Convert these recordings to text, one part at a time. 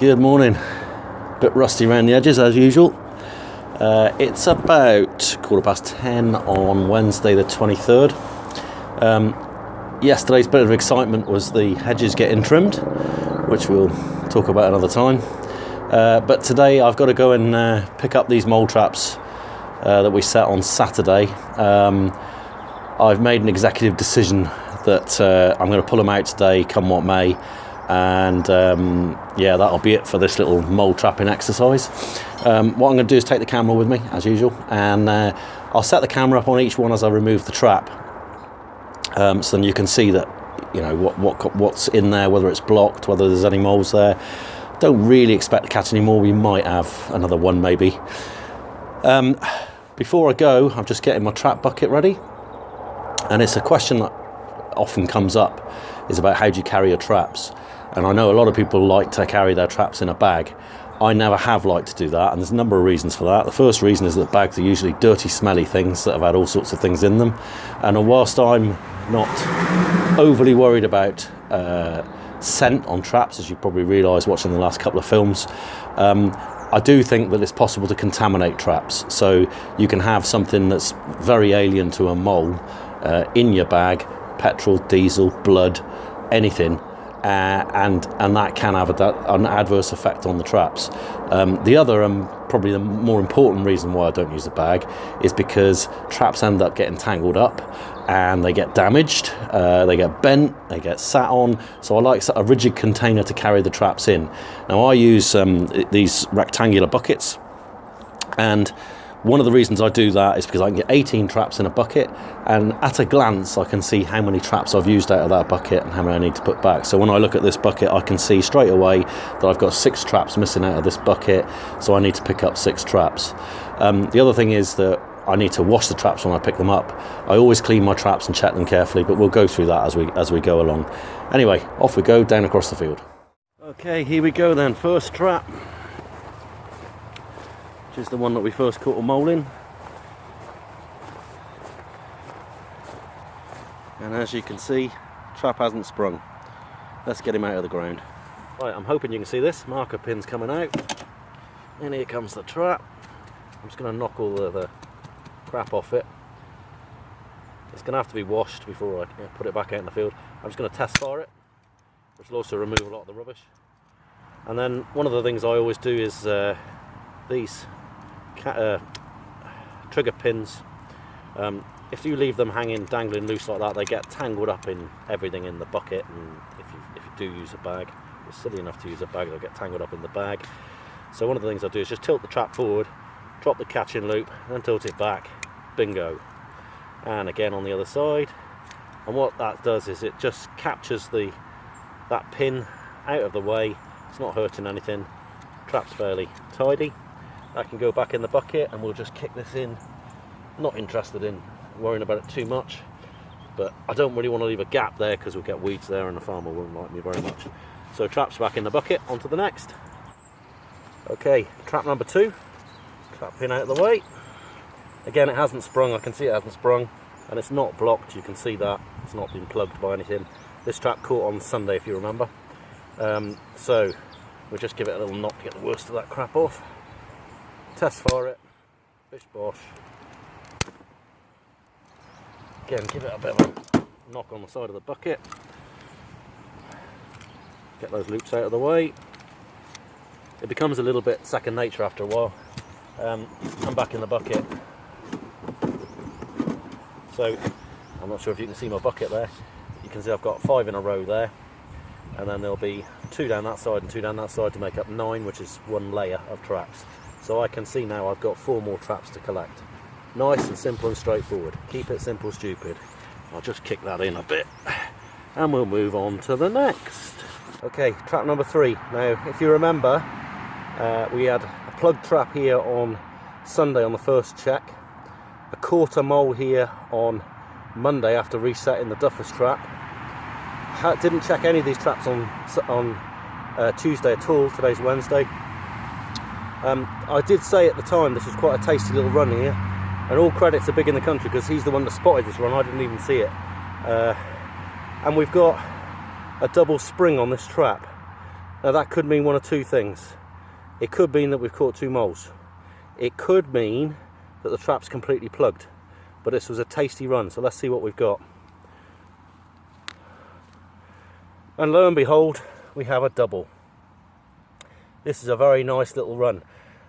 Good morning. Bit rusty around the edges as usual. It's about 10:15 on Wednesday the 23rd. Yesterday's bit of excitement was the hedges getting trimmed, which we'll talk about another time. But today I've got to go and pick up these mole traps that we set on Saturday. I've made an executive decision that I'm going to pull them out today, come what may. And yeah, that'll be it for this little mole trapping exercise. What I'm going to do is take the camera with me as usual, and I'll set the camera up on each one as I remove the trap, so then you can see that, you know, what's in there, whether it's blocked, whether there's any moles there. Don't really expect to catch any more. We might have another one maybe. Before I go, I'm just getting my trap bucket ready, and it's a question that often comes up, is about how do you carry your traps. And I know a lot of people like to carry their traps in a bag. I never have liked to do that, and there's a number of reasons for that. The first reason is that bags are usually dirty, smelly things that have had all sorts of things in them. And whilst I'm not overly worried about scent on traps, as you probably realise watching the last couple of films, I do think that it's possible to contaminate traps. So you can have something that's very alien to a mole in your bag, petrol, diesel, blood, anything. And that can have an adverse effect on the traps. The other and probably the more important reason why I don't use a bag is because traps end up getting tangled up and they get damaged, they get bent, they get sat on. So I like a rigid container to carry the traps in. Now I use these rectangular buckets, and one of the reasons I do that is because I can get 18 traps in a bucket, and at a glance I can see how many traps I've used out of that bucket and how many I need to put back. So when I look at this bucket, I can see straight away that I've got 6 traps missing out of this bucket, so I need to pick up 6 traps. The other thing is that I need to wash the traps when I pick them up. I always clean my traps and check them carefully, but we'll go through that as we go along. Anyway, off we go down across the field. Okay, here we go then. First trap, which is the one that we first caught a mole in. And as you can see, trap hasn't sprung. Let's get him out of the ground. Right, I'm hoping you can see this. Marker pin's coming out. And here comes the trap. I'm just going to knock all the crap off it. It's going to have to be washed before I put it back out in the field. I'm just going to test fire it, which will also remove a lot of the rubbish. And then one of the things I always do is these trigger pins. If you leave them hanging, dangling loose like that, they get tangled up in everything in the bucket, and if you do use a bag, you're silly enough to use a bag, they'll get tangled up in the bag. So one of the things I do is just tilt the trap forward, drop the catching loop, then tilt it back, bingo. And again on the other side. And what that does is it just captures that pin out of the way. It's not hurting anything. Trap's fairly tidy. That can go back in the bucket, and we'll just kick this in. Not interested in worrying about it too much, but I don't really want to leave a gap there because we'll get weeds there and the farmer won't like me very much. So trap's back in the bucket, on to the next. Okay, trap number 2. Trap pin out of the way. Again, it hasn't sprung. I can see it hasn't sprung, and it's not blocked. You can see that it's not been plugged by anything. This trap caught on Sunday, if you remember. So we'll just give it a little knock to get the worst of that crap off. Test fire it, bish bosh. Again, give it a bit of a knock on the side of the bucket. Get those loops out of the way. It becomes a little bit second nature after a while. I'm back in the bucket. So, I'm not sure if you can see my bucket there. You can see I've got 5 in a row there. And then there'll be 2 down that side and 2 down that side to make up 9, which is 1 layer of traps. So I can see now I've got 4 more traps to collect. Nice and simple and straightforward. Keep it simple, stupid. I'll just kick that in a bit, and we'll move on to the next. Okay, trap number 3. Now, if you remember, we had a plug trap here on Sunday on the first check, a quarter mole here on Monday after resetting the Duffers trap. Didn't check any of these traps on Tuesday at all. Today's Wednesday. I did say at the time this was quite a tasty little run here, and all credit to Big in the Country because he's the one that spotted this run. I didn't even see it. And we've got a double spring on this trap. Now that could mean one of two things. It could mean that we've caught 2 moles. It could mean that the trap's completely plugged. But this was a tasty run, so let's see what we've got. And lo and behold, we have a double. This is a very nice little run.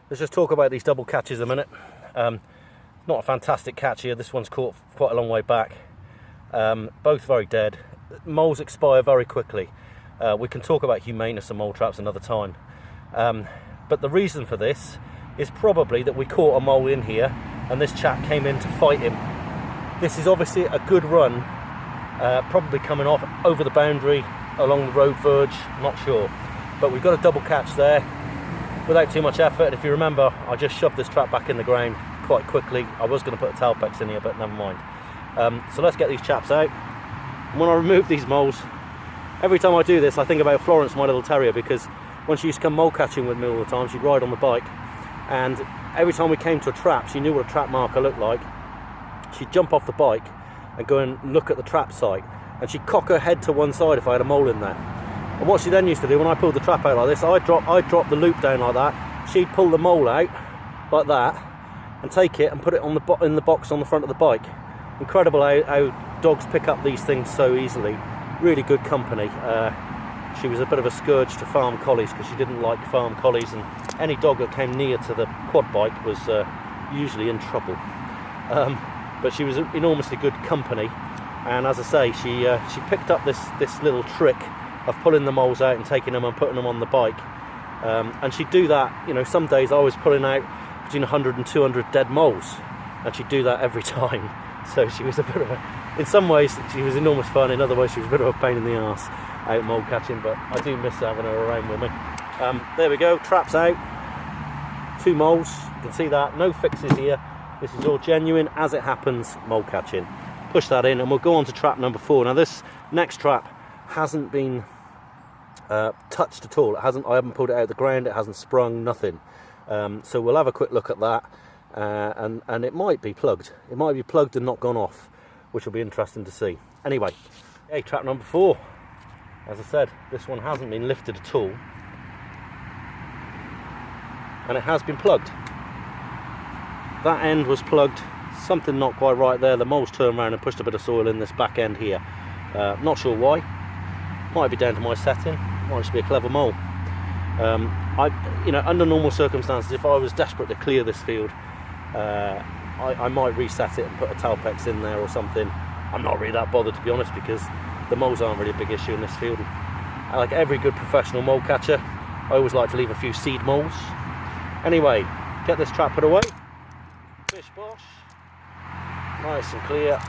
Let's just talk about these double catches a minute. Not a fantastic catch here. This one's caught quite a long way back. Both very dead. Moles expire very quickly. We can talk about humaneness of mole traps another time. But the reason for this is probably that we caught a mole in here and this chap came in to fight him. This is obviously a good run, probably coming off over the boundary, along the road verge, not sure. But we've got a double catch there without too much effort. And if you remember, I just shoved this trap back in the ground quite quickly. I was going to put a Talpex in here, but never mind. So let's get these chaps out. And when I remove these moles, every time I do this, I think about Florence, my little terrier, because when she used to come mole catching with me all the time, she'd ride on the bike, and every time we came to a trap, she knew what a trap marker looked like. She'd jump off the bike and go and look at the trap site, and she'd cock her head to one side if I had a mole in there. And what she then used to do, when I pulled the trap out like this, I'd drop the loop down like that, she'd pull the mole out like that and take it and put it on in the box on the front of the bike. Incredible how dogs pick up these things so easily. Really good company. She was a bit of a scourge to farm collies because she didn't like farm collies, and any dog that came near to the quad bike was usually in trouble. But she was enormously good company, and as I say, she picked up this little trick of pulling the moles out and taking them and putting them on the bike. And she'd do that, you know, some days I was pulling out between 100 and 200 dead moles, and she'd do that every time. So she was a bit of a, in some ways she was enormous fun, in other ways she was a bit of a pain in the arse out mole catching, but I do miss having her around with me. There we go, traps out, 2 moles, you can see that, no fixes here. This is all genuine, as it happens, mole catching. Push that in and we'll go on to trap number 4. Now this next trap hasn't been touched at all. I haven't pulled it out of the ground, it hasn't sprung, nothing. So we'll have a quick look at that, and it might be plugged. It might be plugged and not gone off, which will be interesting to see. Anyway, okay, trap number 4. As I said, this one hasn't been lifted at all, and it has been plugged. That end was plugged, something not quite right there. The mole's turned around and pushed a bit of soil in this back end here. Not sure why. Might be down to my setting, might just be a clever mole. You know, under normal circumstances, if I was desperate to clear this field, I might reset it and put a Talpex in there or something. I'm not really that bothered, to be honest, because the moles aren't really a big issue in this field. Like every good professional mole catcher, I always like to leave a few seed moles. Anyway, get this trap put away. Bish bosh. Nice and clear.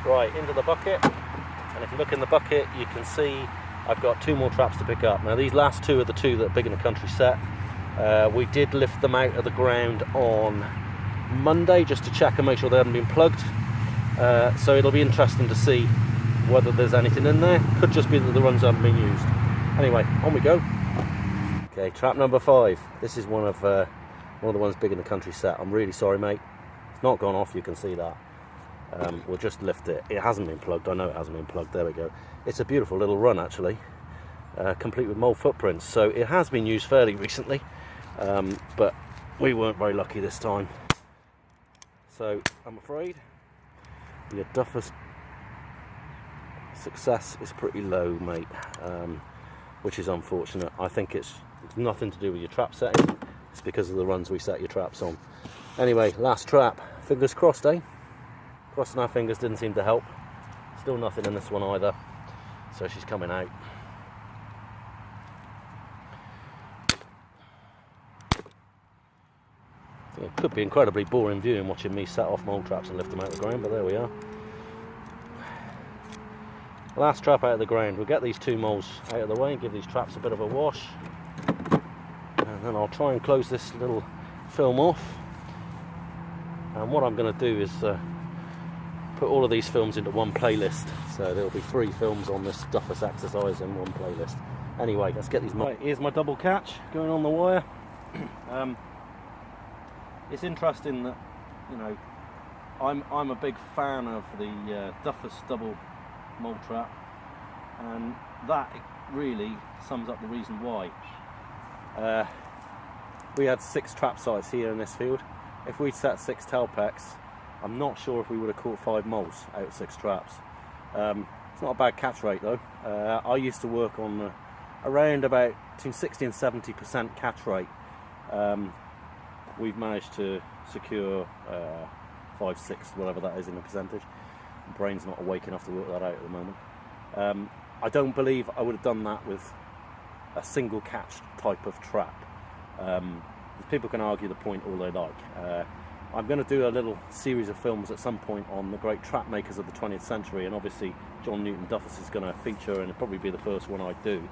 Right, into the bucket. And if you look in the bucket, you can see I've got 2 more traps to pick up. Now these last 2 are the 2 that are big in the country set. We did lift them out of the ground on Monday just to check and make sure they hadn't been plugged. So it'll be interesting to see whether there's anything in there. Could just be that the runs haven't been used. Anyway, on we go. Okay, trap number 5. This is one of the ones big in the country set. I'm really sorry, mate. It's not gone off, you can see that. We'll just lift it. It hasn't been plugged. I know it hasn't been plugged. There we go. It's a beautiful little run, actually, complete with mole footprints. So it has been used fairly recently, but we weren't very lucky this time. So I'm afraid your Duffus success is pretty low, mate, which is unfortunate. I think it's nothing to do with your trap setting. It's because of the runs we set your traps on. Anyway, last trap. Fingers crossed, eh? Crossing our fingers didn't seem to help. Still nothing in this one either. So she's coming out. It could be incredibly boring viewing watching me set off mole traps and lift them out of the ground, but there we are. Last trap out of the ground. We'll get these 2 moles out of the way and give these traps a bit of a wash. And then I'll try and close this little film off. And what I'm going to do is put all of these films into one playlist. So there'll be 3 films on this Duffus exercise in one playlist. Anyway, let's get these. Right, here's my double catch going on the wire. It's interesting that, you know, I'm a big fan of the Duffus double mole trap. and that really sums up the reason why. We had 6 trap sites here in this field. If we'd set 6 tailpecks, I'm not sure if we would have caught 5 moles out of 6 traps. It's not a bad catch rate though. I used to work on around about between 60 and 70% catch rate. We've managed to secure 5, 6, whatever that is in a percentage. My brain's not awake enough to work that out at the moment. I don't believe I would have done that with a single catch type of trap. People can argue the point all they like. I'm going to do a little series of films at some point on the great trap makers of the 20th century, and obviously John Newton Duffus is going to feature, and it'll probably be the first one I do.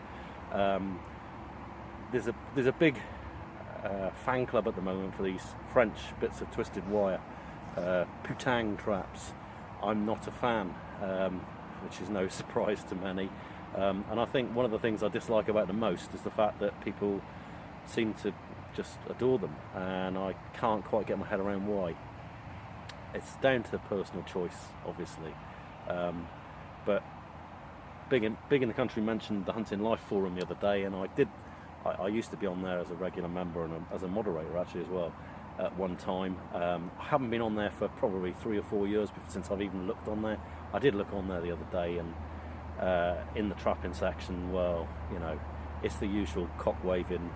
There's a big fan club at the moment for these French bits of twisted wire, Putang traps. I'm not a fan, which is no surprise to many. And I think one of the things I dislike about them most is the fact that people seem to just adore them, and I can't quite get my head around why. It's down to personal choice, obviously. But Big in the Country mentioned the Hunting Life Forum the other day, and I used to be on there as a regular member and as a moderator actually as well at one time. I haven't been on there for probably 3 or 4 years since I've even looked on there. I did look on there the other day, and in the trapping section, well, you know, it's the usual cock waving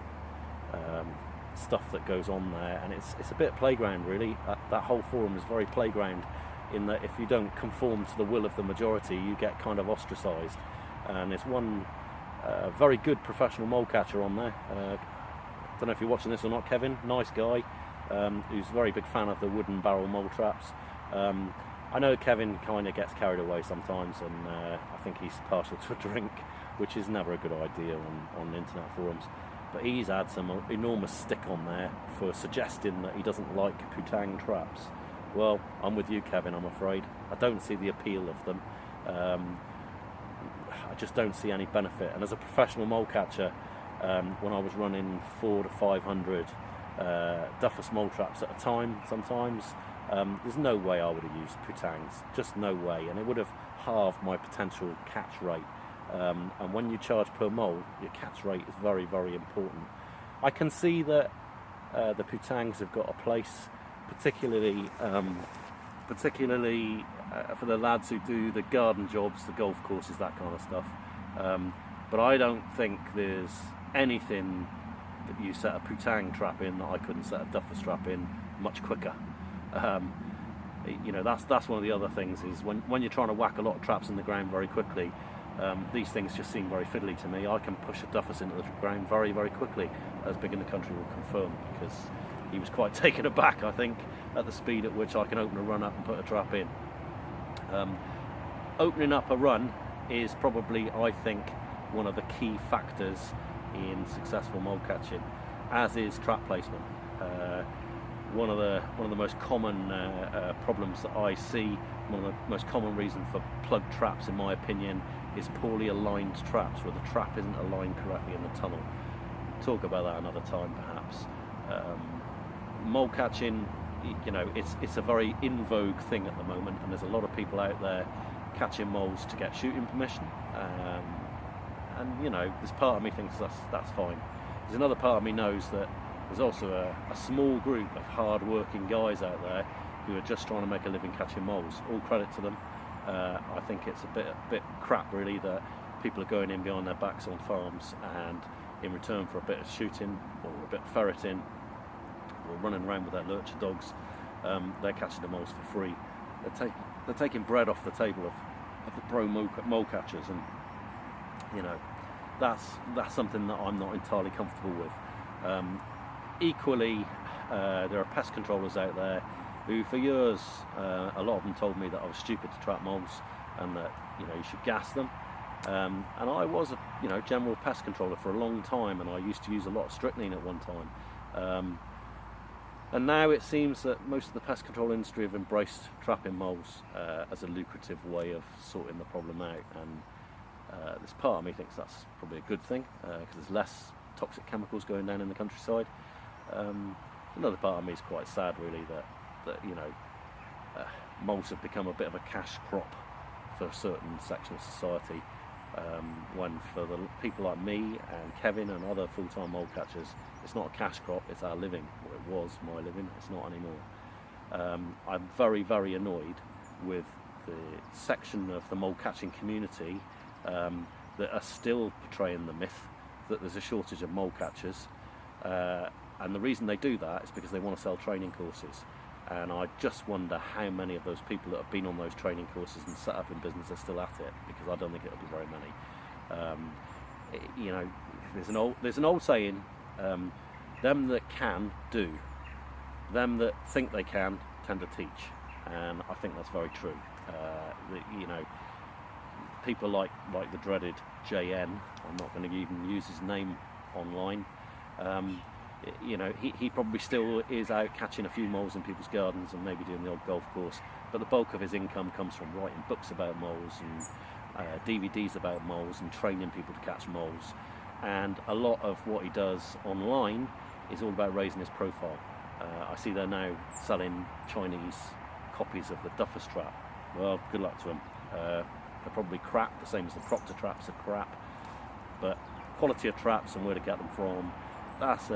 stuff that goes on there, and it's a bit playground really. That whole forum is very playground, in that if you don't conform to the will of the majority, you get kind of ostracised. And there's one very good professional mole catcher on there. Don't know if you're watching this or not, Kevin. Nice guy, who's a very big fan of the wooden barrel mole traps. I know Kevin kind of gets carried away sometimes, and I think he's partial to a drink, which is never a good idea on internet forums. But he's had some enormous stick on there for suggesting that he doesn't like Putang traps. Well, I'm with you, Kevin, I'm afraid. I don't see the appeal of them. I just don't see any benefit. And as a professional mole catcher, when I was running 400 to 500 Duffus mole traps at a time sometimes, there's no way I would have used Putangs. Just no way. And it would have halved my potential catch rate. And when you charge per mole, your catch rate is very, very important. I can see that the Putangs have got a place, particularly for the lads who do the garden jobs, the golf courses, that kind of stuff. But I don't think there's anything that you set a Putang trap in that I couldn't set a Duffus trap in much quicker. You know, that's one of the other things, is when you're trying to whack a lot of traps in the ground very quickly, these things just seem very fiddly to me. I can push a Duffus into the ground very, very quickly, as Big in the Country will confirm, because he was quite taken aback, I think, at the speed at which I can open a run up and put a trap in. Opening up a run is probably, I think, one of the key factors in successful mole catching, as is trap placement. One of the most common problems that I see, one of the most common reasons for plug traps, in my opinion, is poorly aligned traps, where the trap isn't aligned correctly in the tunnel. Talk about that another time, perhaps. Mole catching, you know, it's a very in vogue thing at the moment, and there's a lot of people out there catching moles to get shooting permission. And you know, this part of me thinks that's fine. There's another part of me knows that there's also a small group of hard-working guys out there who are just trying to make a living catching moles. All credit to them. I think it's a bit crap, really, that people are going in behind their backs on farms, and in return for a bit of shooting or a bit of ferreting or running around with their lurcher dogs, they're catching the moles for free. They're taking bread off the table of the pro mole catchers, and you know, that's something that I'm not entirely comfortable with. Equally, there are pest controllers out there who, for years, a lot of them told me that I was stupid to trap moles, and that, you know, you should gas them. And I was a, you know, general pest controller for a long time, and I used to use a lot of strychnine at one time. And now it seems that most of the pest control industry have embraced trapping moles as a lucrative way of sorting the problem out. And this part of me thinks that's probably a good thing, because there's less toxic chemicals going down in the countryside. Another part of me is quite sad, really, that you know, moles have become a bit of a cash crop for a certain section of society. when for the people like me and Kevin and other full-time mole catchers, it's not a cash crop, it's our living. Well, it was my living, it's not anymore. I'm very, very annoyed with the section of the mole catching community that are still portraying the myth that there's a shortage of mole catchers, and the reason they do that is because they want to sell training courses. And I just wonder how many of those people that have been on those training courses and set up in business are still at it, because I don't think it'll be very many. You know, there's an old saying, them that can do, them that think they can tend to teach, and I think that's very true. You know, people like the dreaded JN, I'm not going to even use his name online, you know, he probably still is out catching a few moles in people's gardens and maybe doing the odd golf course, but the bulk of his income comes from writing books about moles and DVDs about moles and training people to catch moles. And a lot of what he does online is all about raising his profile. I see they're now selling Chinese copies of the Duffus trap. Well, good luck to them. They're probably crap, the same as the Proctor traps are crap, but quality of traps and where to get them from, that's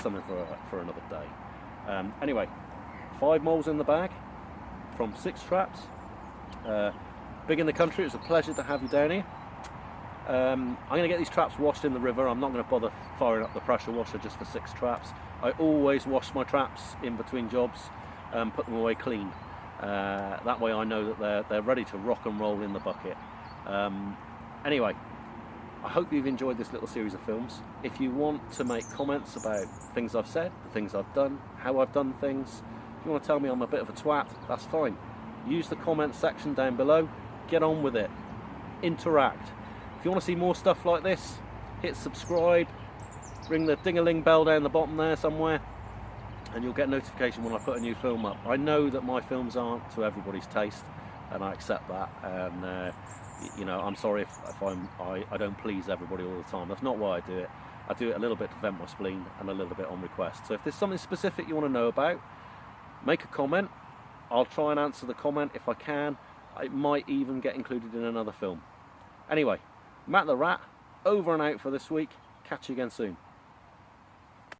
something for another day. Anyway, 5 moles in the bag from 6 traps. Big in the country. It was a pleasure to have you down here. I'm going to get these traps washed in the river. I'm not going to bother firing up the pressure washer just for 6 traps. I always wash my traps in between jobs and put them away clean. That way I know that they're ready to rock and roll in the bucket. Anyway, I hope you've enjoyed this little series of films. If you want to make comments about things I've said, the things I've done, how I've done things, if you want to tell me I'm a bit of a twat, that's fine. Use the comment section down below. Get on with it. Interact. If you want to see more stuff like this, hit subscribe, ring the ding-a-ling bell down the bottom there somewhere, and you'll get notification when I put a new film up. I know that my films aren't to everybody's taste, and I accept that, and you know, I'm sorry if I don't please everybody all the time. That's not why I do it. I do it a little bit to vent my spleen and a little bit on request. So if there's something specific you want to know about, make a comment. I'll try and answer the comment if I can. It might even get included in another film. Anyway, Matt the Rat, over and out for this week. Catch you again soon.